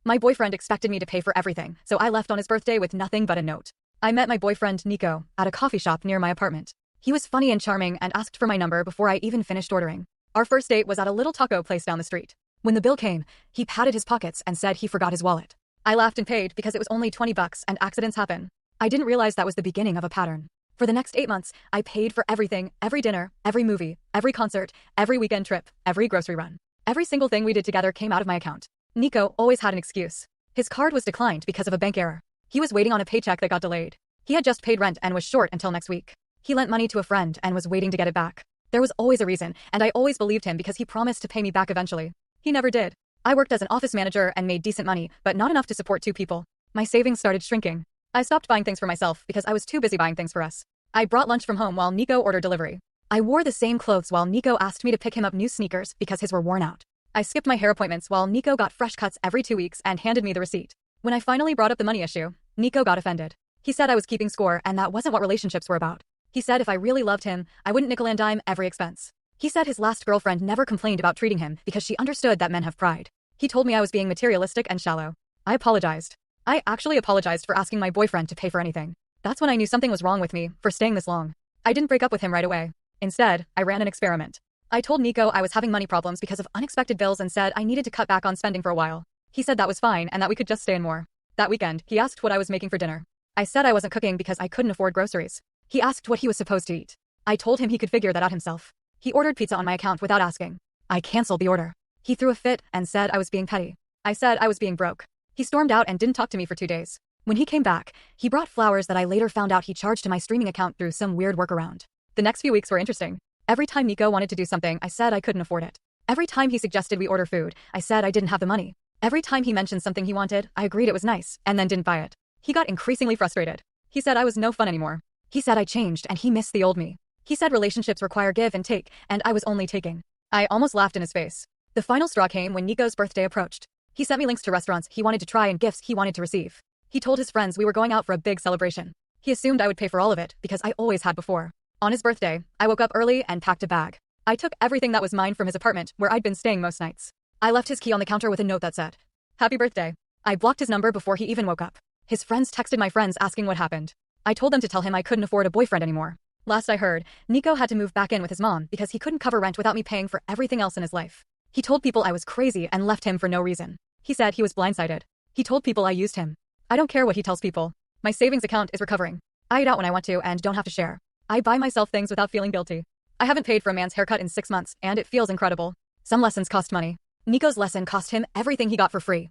My boyfriend expected me to pay for everything, so I left on his birthday with nothing but a note. I met my boyfriend, Nico, at a coffee shop near my apartment. He was funny and charming and asked for my number before I even finished ordering. Our first date was at a little taco place down the street. When the bill came, he patted his pockets and said he forgot his wallet. I laughed and paid because it was only $20 and accidents happen. I didn't realize that was the beginning of a pattern. For the next 8 months, I paid for everything, every dinner, every movie, every concert, every weekend trip, every grocery run. Every single thing we did together came out of my account. Nico always had an excuse. His card was declined because of a bank error. He was waiting on a paycheck that got delayed. He had just paid rent and was short until next week. He lent money to a friend and was waiting to get it back. There was always a reason, and I always believed him because he promised to pay me back eventually. He never did. I worked as an office manager and made decent money, but not enough to support 2 people. My savings started shrinking. I stopped buying things for myself because I was too busy buying things for us. I brought lunch from home while Nico ordered delivery. I wore the same clothes while Nico asked me to pick him up new sneakers because his were worn out. I skipped my hair appointments while Nico got fresh cuts every 2 weeks and handed me the receipt. When I finally brought up the money issue, Nico got offended. He said I was keeping score and that wasn't what relationships were about. He said if I really loved him, I wouldn't nickel and dime every expense. He said his last girlfriend never complained about treating him because she understood that men have pride. He told me I was being materialistic and shallow. I apologized. I actually apologized for asking my boyfriend to pay for anything. That's when I knew something was wrong with me for staying this long. I didn't break up with him right away. Instead, I ran an experiment. I told Nico I was having money problems because of unexpected bills and said I needed to cut back on spending for a while. He said that was fine and that we could just stay in more. That weekend, he asked what I was making for dinner. I said I wasn't cooking because I couldn't afford groceries. He asked what he was supposed to eat. I told him he could figure that out himself. He ordered pizza on my account without asking. I canceled the order. He threw a fit and said I was being petty. I said I was being broke. He stormed out and didn't talk to me for 2 days. When he came back, he brought flowers that I later found out he charged to my streaming account through some weird workaround. The next few weeks were interesting. Every time Nico wanted to do something, I said I couldn't afford it. Every time he suggested we order food, I said I didn't have the money. Every time he mentioned something he wanted, I agreed it was nice, and then didn't buy it. He got increasingly frustrated. He said I was no fun anymore. He said I changed and he missed the old me. He said relationships require give and take, and I was only taking. I almost laughed in his face. The final straw came when Nico's birthday approached. He sent me links to restaurants he wanted to try and gifts he wanted to receive. He told his friends we were going out for a big celebration. He assumed I would pay for all of it because I always had before. On his birthday, I woke up early and packed a bag. I took everything that was mine from his apartment where I'd been staying most nights. I left his key on the counter with a note that said, "Happy birthday." I blocked his number before he even woke up. His friends texted my friends asking what happened. I told them to tell him I couldn't afford a boyfriend anymore. Last I heard, Nico had to move back in with his mom because he couldn't cover rent without me paying for everything else in his life. He told people I was crazy and left him for no reason. He said he was blindsided. He told people I used him. I don't care what he tells people. My savings account is recovering. I eat out when I want to and don't have to share. I buy myself things without feeling guilty. I haven't paid for a man's haircut in 6 months, and it feels incredible. Some lessons cost money. Nico's lesson cost him everything he got for free.